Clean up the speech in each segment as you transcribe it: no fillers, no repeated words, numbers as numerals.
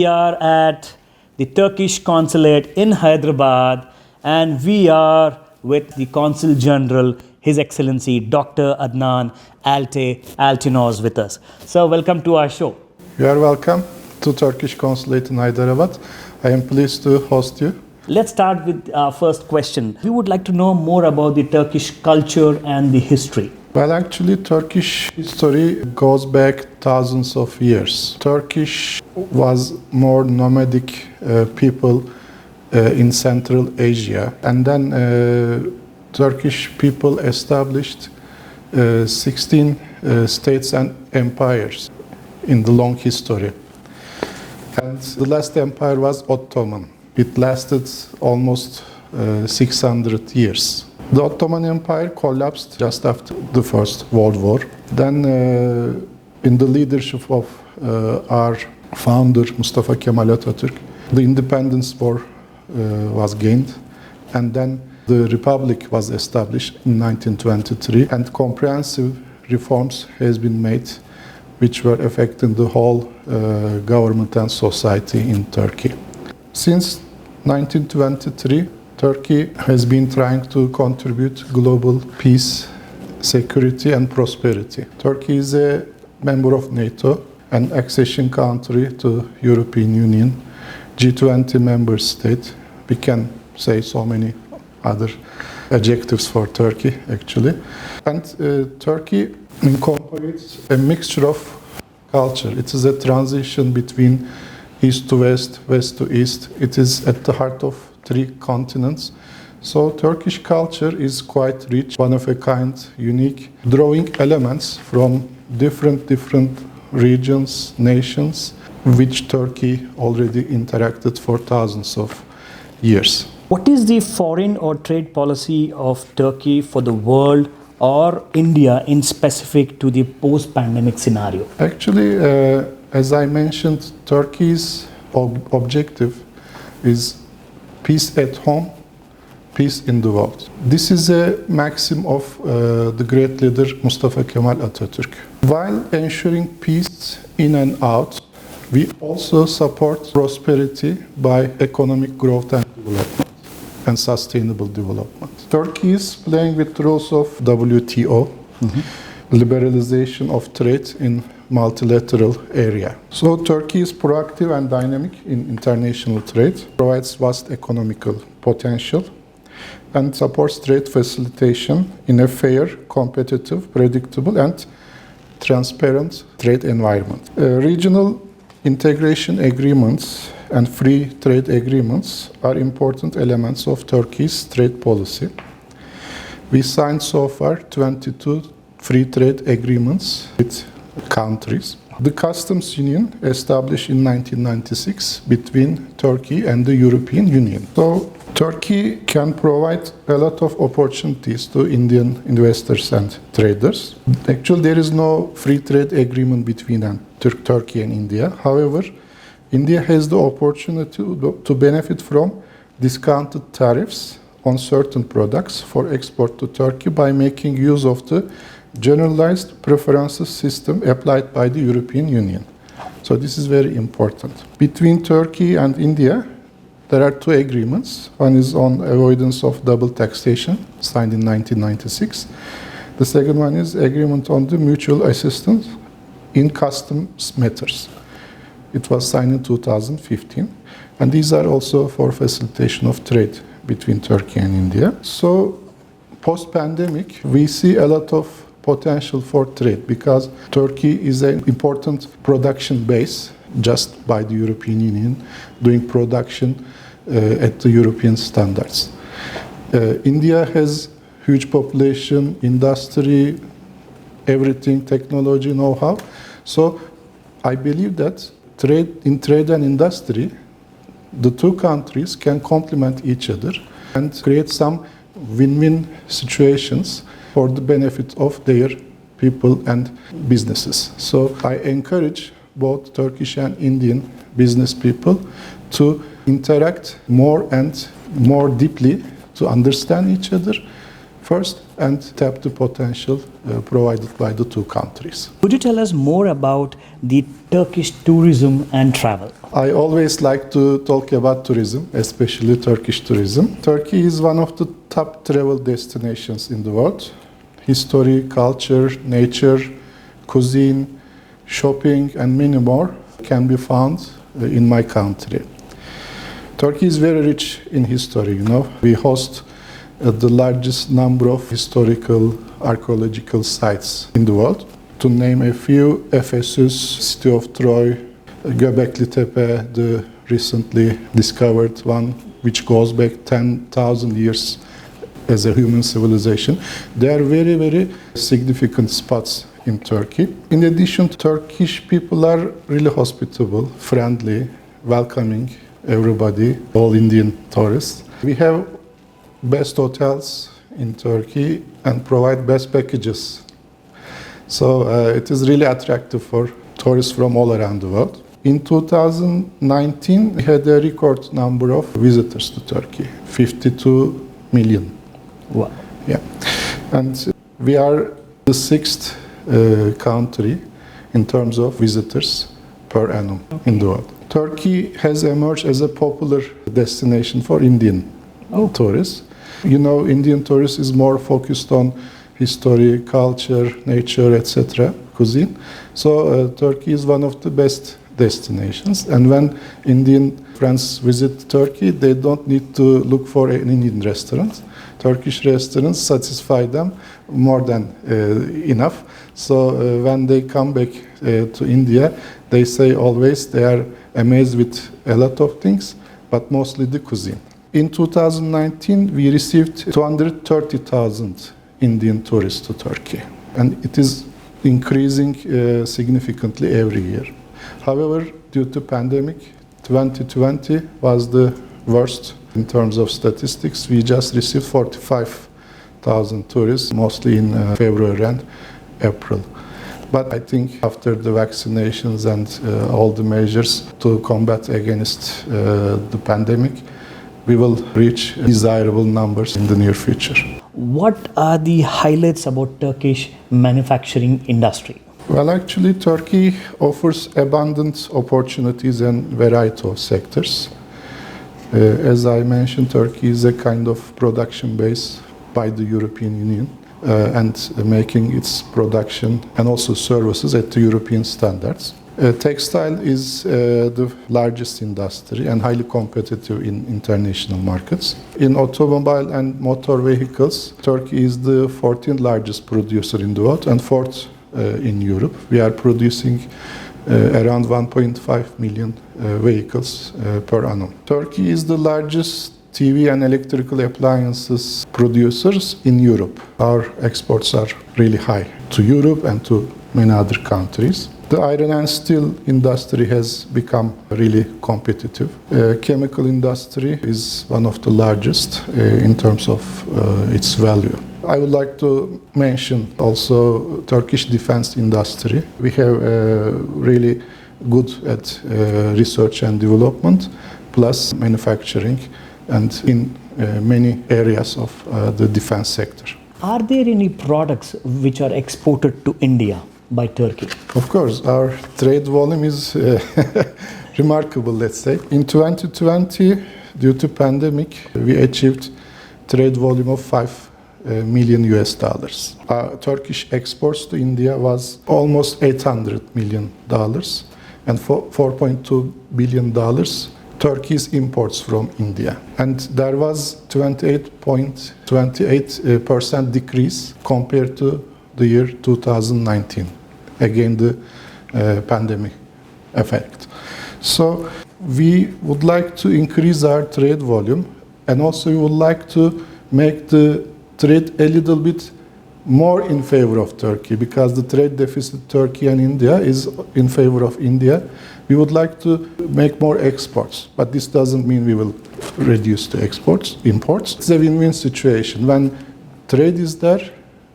we are at the Turkish consulate in Hyderabad, and we are with the Consul General, His Excellency Dr. Adnan Altay, Altinors with us. So welcome to our show. You are welcome to Turkish consulate in Hyderabad. I am pleased to host you. Let's start with our first question. We would like to know more about the Turkish culture and the history. Well, actually, Turkish history goes back thousands of years. Turkish was more nomadic people in Central Asia. And then Turkish people established 16 states and empires in the long history. And the last empire was Ottoman. It lasted almost 600 years. The Ottoman Empire collapsed just after the First World War. Then, in the leadership of our founder, Mustafa Kemal Atatürk, the independence war was gained. And then the Republic was established in 1923. And comprehensive reforms has been made, which were affecting the whole government and society in Turkey. Since 1923, Turkey has been trying to contribute global peace, security and prosperity. Turkey is a member of NATO, an accession country to European Union, G20 member state. We can say so many other adjectives for Turkey, actually. And Turkey incorporates a mixture of culture. It is a transition between east to west, west to east. It is at the heart of three continents. So Turkish culture is quite rich, one of a kind, unique, drawing elements from different regions, nations, which Turkey already interacted for thousands of years. What is the foreign or trade policy of Turkey for the world or India in specific to the post-pandemic scenario? Actually, as I mentioned, Turkey's objective is peace at home, peace in the world. This is a maxim of the great leader Mustafa Kemal Atatürk. While ensuring peace in and out, we also support prosperity by economic growth and development and sustainable development. Turkey is playing with the rules of WTO, liberalization of trade in multilateral area. So Turkey is proactive and dynamic in international trade, provides vast economical potential, and supports trade facilitation in a fair, competitive, predictable, and transparent trade environment. Regional integration agreements and free trade agreements are important elements of Turkey's trade policy. We signed so far 22 free trade agreements with countries. The customs union established in 1996 between Turkey and the European Union. So Turkey can provide a lot of opportunities to Indian investors and traders. Actually, there is no free trade agreement between Turkey and India. However, India has the opportunity to benefit from discounted tariffs on certain products for export to Turkey by making use of the generalized preferences system applied by the European Union. So this is very important. Between Turkey and India, there are two agreements. One is on avoidance of double taxation, signed in 1996. The second one is agreement on the mutual assistance in customs matters. It was signed in 2015. And these are also for facilitation of trade between Turkey and India. So post-pandemic, we see a lot of potential for trade because Turkey is an important production base just by the European Union, doing production at the European standards. India has huge population, industry, everything, technology, know-how. So I believe that in trade and industry, the two countries can complement each other and create some win-win situations for the benefit of their people and businesses. So I encourage both Turkish and Indian business people to interact more and more deeply to understand each other, first and tap the potential provided by the two countries. Could you tell us more about the Turkish tourism and travel? I always like to talk about tourism, especially Turkish tourism. Turkey is one of the top travel destinations in the world. History, culture, nature, cuisine, shopping, and many more can be found in my country. Turkey is very rich in history, We host the largest number of historical, archaeological sites in the world. To name a few, Ephesus, City of Troy, Göbekli Tepe, the recently discovered one, which goes back 10,000 years as a human civilization. They are very, very significant spots in Turkey. In addition, Turkish people are really hospitable, friendly, welcoming everybody, all Indian tourists. We have best hotels in Turkey and provide best packages. So it is really attractive for tourists from all around the world. In 2019, we had a record number of visitors to Turkey, 52 million. Wow. Yeah. And we are the sixth country in terms of visitors per annum in the world. Turkey has emerged as a popular destination for Indian tourists. Indian tourists is more focused on history, culture, nature, etc., cuisine. So Turkey is one of the best destinations. And when Indian friends visit Turkey, they don't need to look for an Indian restaurant. Turkish restaurants satisfy them more than enough. So when they come back to India, they say always they are amazed with a lot of things, but mostly the cuisine. In 2019, we received 230,000 Indian tourists to Turkey, and it is increasing significantly every year. However, due to pandemic, 2020 was the worst in terms of statistics. We just received 45,000 tourists, mostly in February and April. But I think after the vaccinations and all the measures to combat against the pandemic, we will reach desirable numbers in the near future. What are the highlights about Turkish manufacturing industry? Well, actually, Turkey offers abundant opportunities in variety of sectors. As I mentioned, Turkey is a kind of production base by the European Union and making its production and also services at the European standards. Textile is the largest industry and highly competitive in international markets. In automobile and motor vehicles, Turkey is the 14th largest producer in the world and fourth in Europe. We are producing around 1.5 million vehicles per annum. Turkey is the largest TV and electrical appliances producers in Europe. Our exports are really high to Europe and to many other countries. The iron and steel industry has become really competitive. Chemical industry is one of the largest in terms of its value. I would like to mention also Turkish defense industry. We have really good at research and development, plus manufacturing, and in many areas of the defense sector. Are there any products which are exported to India by Turkey? Of course, our trade volume is remarkable, let's say. In 2020, due to pandemic, we achieved trade volume of 5 million US dollars. Turkish exports to India was almost $800 million and $4.2 billion Turkey's imports from India. And there was 28% decrease compared to the year 2019, again the pandemic effect. So we would like to increase our trade volume, and also we would like to make the trade a little bit more in favor of Turkey, because the trade deficit Turkey and India is in favor of India. We would like to make more exports, but this doesn't mean we will reduce the imports. It's a win-win situation. When trade is there,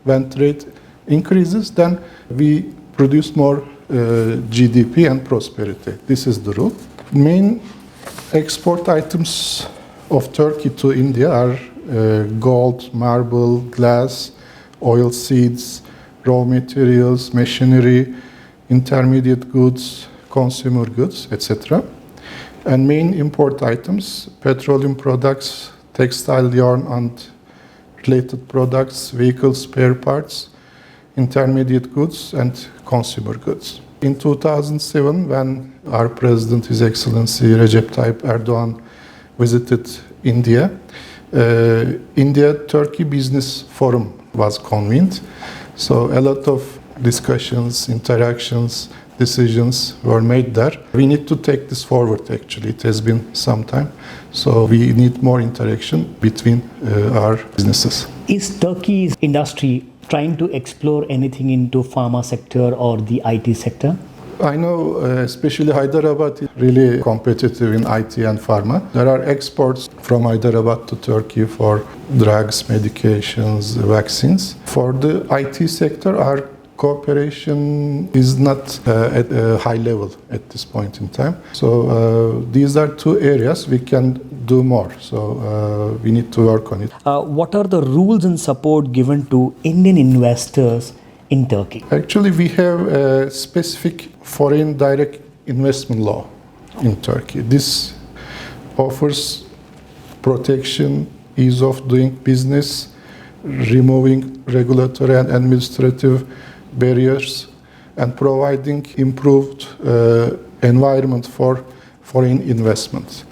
when trade increases, then we produce more GDP and prosperity. This is the rule. Main export items of Turkey to India are gold, marble, glass, oil seeds, raw materials, machinery, intermediate goods, consumer goods, etc. And main import items, petroleum products, textile yarn and related products, vehicle spare parts, intermediate goods, and consumer goods. In 2007, when our President, His Excellency Recep Tayyip Erdogan, visited India, India-Turkey Business Forum was convened. So a lot of discussions, interactions, decisions were made there. We need to take this forward, actually. It has been some time. So we need more interaction between our businesses. Is Turkey's industry trying to explore anything into pharma sector or the IT sector? I know, especially Hyderabad is really competitive in IT and pharma. There are exports from Hyderabad to Turkey for drugs, medications, vaccines. For the IT sector, our cooperation is not at a high level at this point in time. So these are two areas we can do more. So we need to work on it. What are the rules and support given to Indian investors in Turkey? Actually, we have a specific foreign direct investment law in Turkey. This offers protection, ease of doing business, removing regulatory and administrative barriers, and providing improved environment for foreign investment.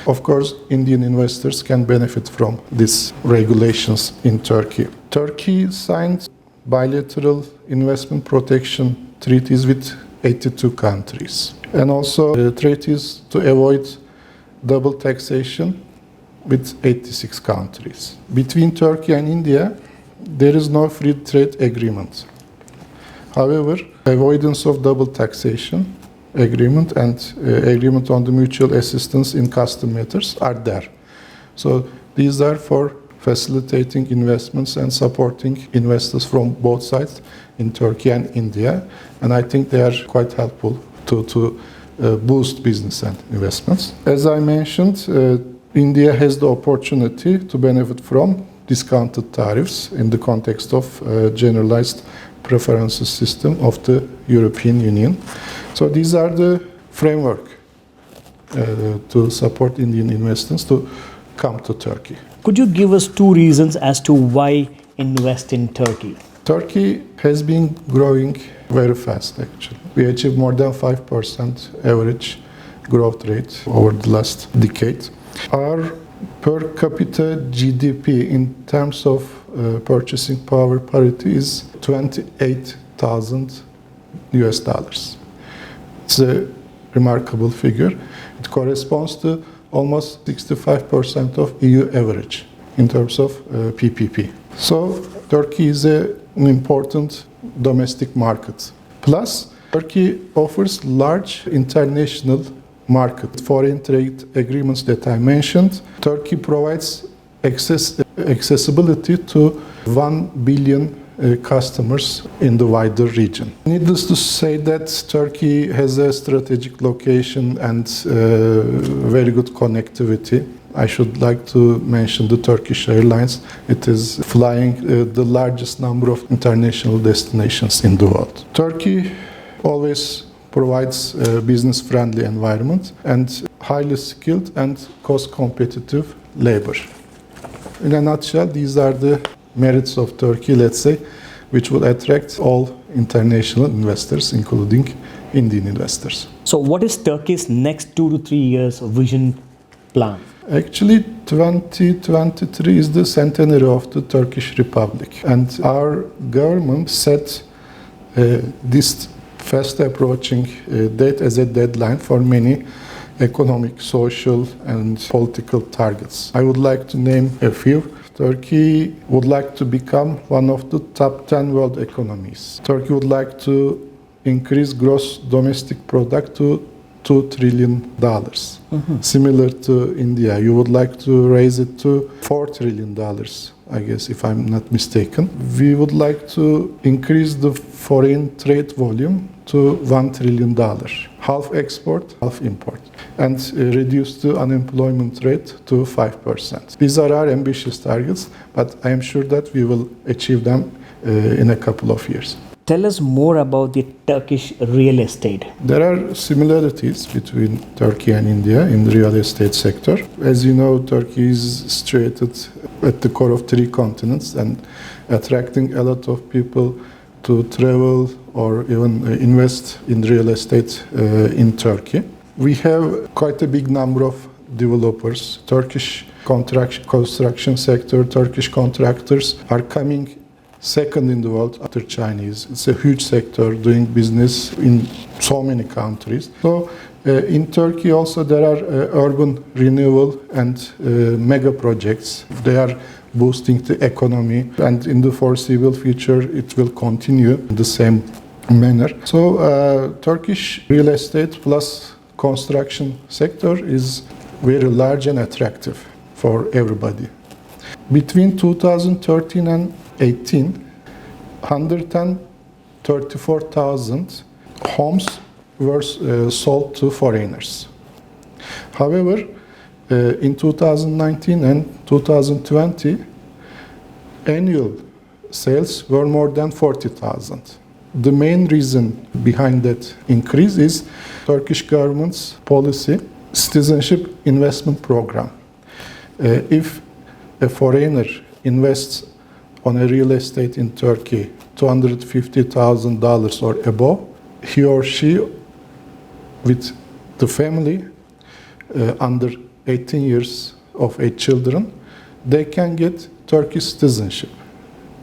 Of course, Indian investors can benefit from these regulations in Turkey. Turkey signed bilateral investment protection treaties with 82 countries, and also treaties to avoid double taxation with 86 countries. Between Turkey and India, there is no free trade agreement. However, avoidance of double taxation agreement and agreement on the mutual assistance in custom matters are there. So these are for facilitating investments and supporting investors from both sides in Turkey and India. And I think they are quite helpful to boost business and investments. As I mentioned, India has the opportunity to benefit from discounted tariffs in the context of generalized preferences system of the European Union. So these are the framework to support Indian investors to come to Turkey. Could you give us two reasons as to why invest in Turkey? Turkey has been growing very fast, actually. We achieved more than 5% average growth rate over the last decade. Our per capita GDP in terms of purchasing power parity is $28,000 US. It's a remarkable figure. It corresponds to almost 65% of EU average in terms of PPP. So Turkey is an important domestic market. Plus, Turkey offers large international market. Foreign trade agreements that I mentioned, Turkey provides accessibility to 1 billion customers in the wider region. Needless to say that Turkey has a strategic location and very good connectivity. I should like to mention the Turkish Airlines. It is flying the largest number of international destinations in the world. Turkey always provides a business-friendly environment and highly skilled and cost-competitive labor. In a nutshell, these are the merits of Turkey, let's say, which will attract all international investors, including Indian investors. So what is Turkey's next 2 to 3 years vision plan? Actually, 2023 is the centenary of the Turkish Republic, and our government set this fast approaching date as a deadline for many economic, social, and political targets. I would like to name a few. Turkey would like to become one of the top 10 world economies. Turkey would like to increase gross domestic product to $2 trillion. Similar to India, you would like to raise it to $4 trillion I guess, if I'm not mistaken. We would like to increase the foreign trade volume to $1 trillion, half export, half import, and reduce the unemployment rate to 5%. These are our ambitious targets, but I am sure that we will achieve them in a couple of years. Tell us more about the Turkish real estate. There are similarities between Turkey and India in the real estate sector. As you know, Turkey is situated at the core of 3 continents and attracting a lot of people to travel or even invest in real estate in Turkey. We have quite a big number of developers. Turkish construction sector, Turkish contractors are coming second in the world after Chinese. It's a huge sector doing business in so many countries. So in Turkey also there are urban renewal and mega projects. They are boosting the economy, and in the foreseeable future it will continue in the same manner. So Turkish real estate plus construction sector is very large and attractive for everybody. Between 2013 and 18, 134,000 homes were sold to foreigners. However, in 2019 and 2020, annual sales were more than 40,000. The main reason behind that increase is Turkish government's policy, citizenship investment program. If a foreigner invests on a real estate in Turkey, $250,000 or above, he or she with the family under 18 years of age children, they can get Turkish citizenship.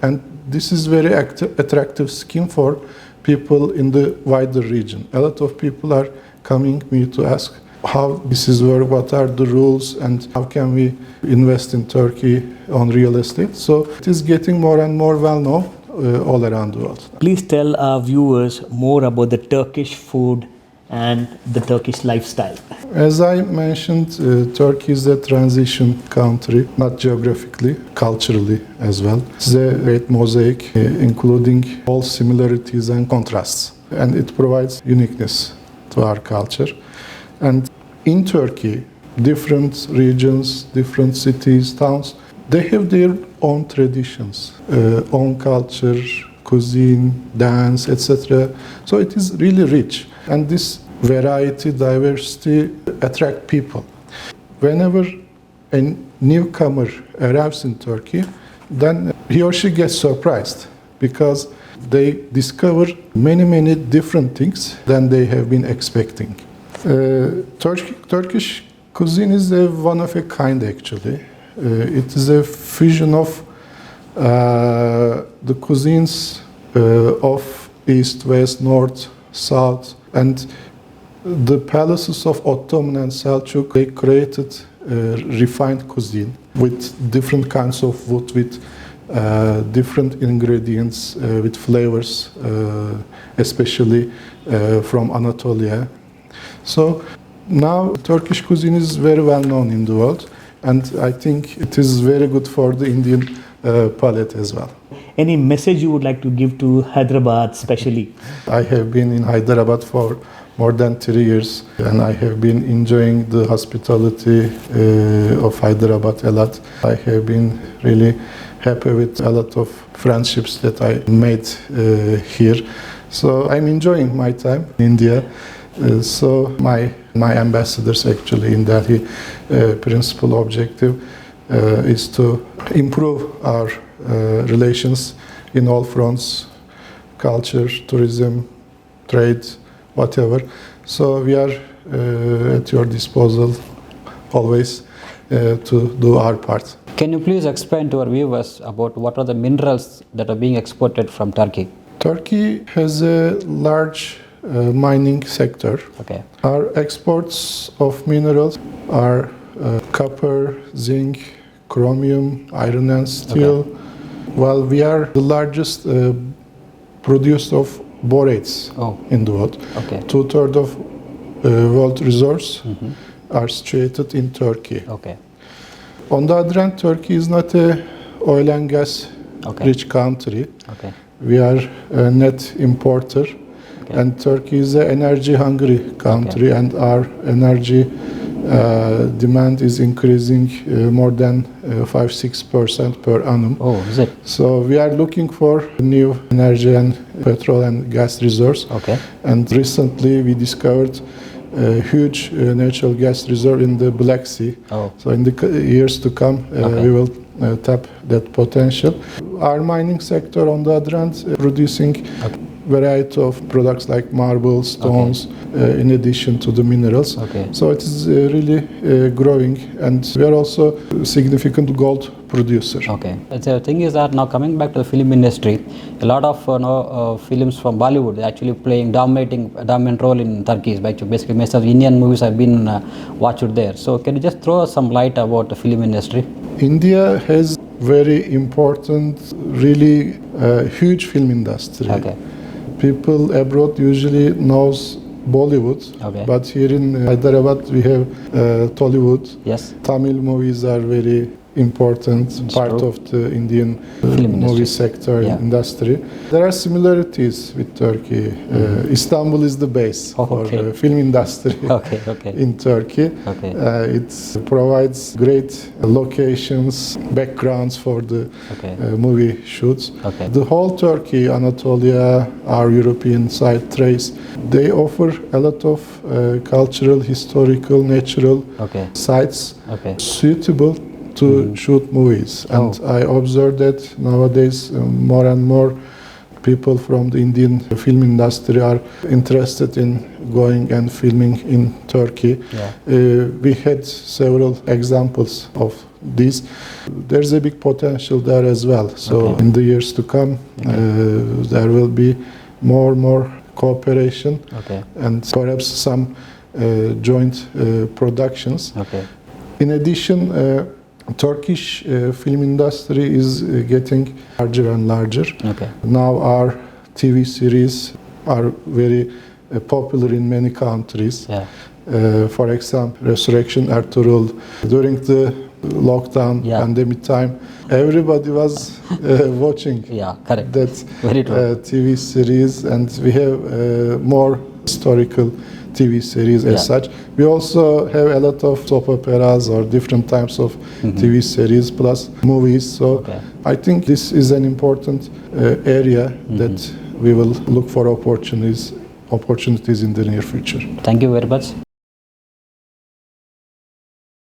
And this is very attractive scheme for people in the wider region. A lot of people are coming me to ask how this is work, what are the rules, and how can we invest in Turkey on real estate. So it is getting more and more well known all around the world. Please tell our viewers more about the Turkish food and the Turkish lifestyle. As I mentioned, Turkey is a transition country, not geographically, culturally as well. It's a great mosaic, including all similarities and contrasts. And it provides uniqueness to our culture. And in Turkey, different regions, different cities, towns, they have their own traditions, own culture, cuisine, dance, etc. So it is really rich. And this variety, diversity attract people. Whenever a newcomer arrives in Turkey, then he or she gets surprised because they discover many different things than they have been expecting. Turkish cuisine is one of a kind actually. It is a fusion of the cuisines of East, West, North, South, and the palaces of Ottoman and Seljuk. They created refined cuisine with different kinds of wood, with different ingredients, with flavors, especially from Anatolia. So now Turkish cuisine is very well known in the world, and I think it is very good for the Indian palate as well. Any message you would like to give to Hyderabad especially? I have been in Hyderabad for more than 3 years, and I have been enjoying the hospitality of Hyderabad a lot. I have been really happy with a lot of friendships that I made here. So I'm enjoying my time in India. So my ambassadors actually in Delhi, principal objective is to improve our relations in all fronts, culture, tourism, trade, whatever. So we are at your disposal always to do our part. Can you please explain to our viewers about what are the minerals that are being exported from Turkey? Turkey has a large mining sector. Okay. Our exports of minerals are copper, zinc, chromium, iron and steel. Okay. While we are the largest producer of borates in the world. Okay. 2/3 of world resources are situated in Turkey. Okay. On the other hand, Turkey is not a oil and gas Okay. rich country. Okay. We are a net importer, Okay. and Turkey is an energy hungry country, and our energy demand is increasing more than 5-6% per annum. Oh, is it? So we are looking for new energy and petrol and gas reserves. Okay. And recently we discovered a huge natural gas reserve in the Black Sea. Oh. So in the years to come, Okay. we will tap that potential. Our mining sector, on the other hand, producing variety of products like marble, stones, in addition to the minerals. Okay. So it is really growing, and we are also a significant gold producer. Okay. The thing is that now coming back to the film industry, a lot of films from Bollywood actually playing dominant role in Turkey. Basically, most of the Indian movies have been watched there. So can you just throw some light about the film industry? India has very important, really huge film industry. Okay. People abroad usually knows Bollywood, Okay. but here in Hyderabad we have Tollywood. Yes. Tamil movies are very important It's part true. of the Indian Film movie industry. sector Yeah. industry. There are similarities with Turkey. Istanbul is the base Oh, for okay. film industry Okay. Okay. in Turkey. Okay. It provides great locations, backgrounds for the Okay. movie shoots. Okay. The whole Turkey, Anatolia, our European side, Thrace, they offer a lot of cultural, historical, natural Okay. sites Okay. suitable to shoot movies. And I observe that nowadays more and more people from the Indian film industry are interested in going and filming in Turkey. Yeah. We had several examples of this. There's a big potential there as well. So Okay. in the years to come, there will be more cooperation Okay. and perhaps some joint productions. Okay. In addition, Turkish film industry is getting larger and larger. Okay. Now our TV series are very popular in many countries. Yeah. For example, Resurrection Ertuğrul. During the lockdown Yeah. pandemic time, everybody was watching Yeah. Correct. that Very true. TV series, and we have more historical TV series as Yeah. such. We also have a lot of soap operas or different types of TV series plus movies. So Okay. I think this is an important area that we will look for opportunities in the near future. Thank you very much.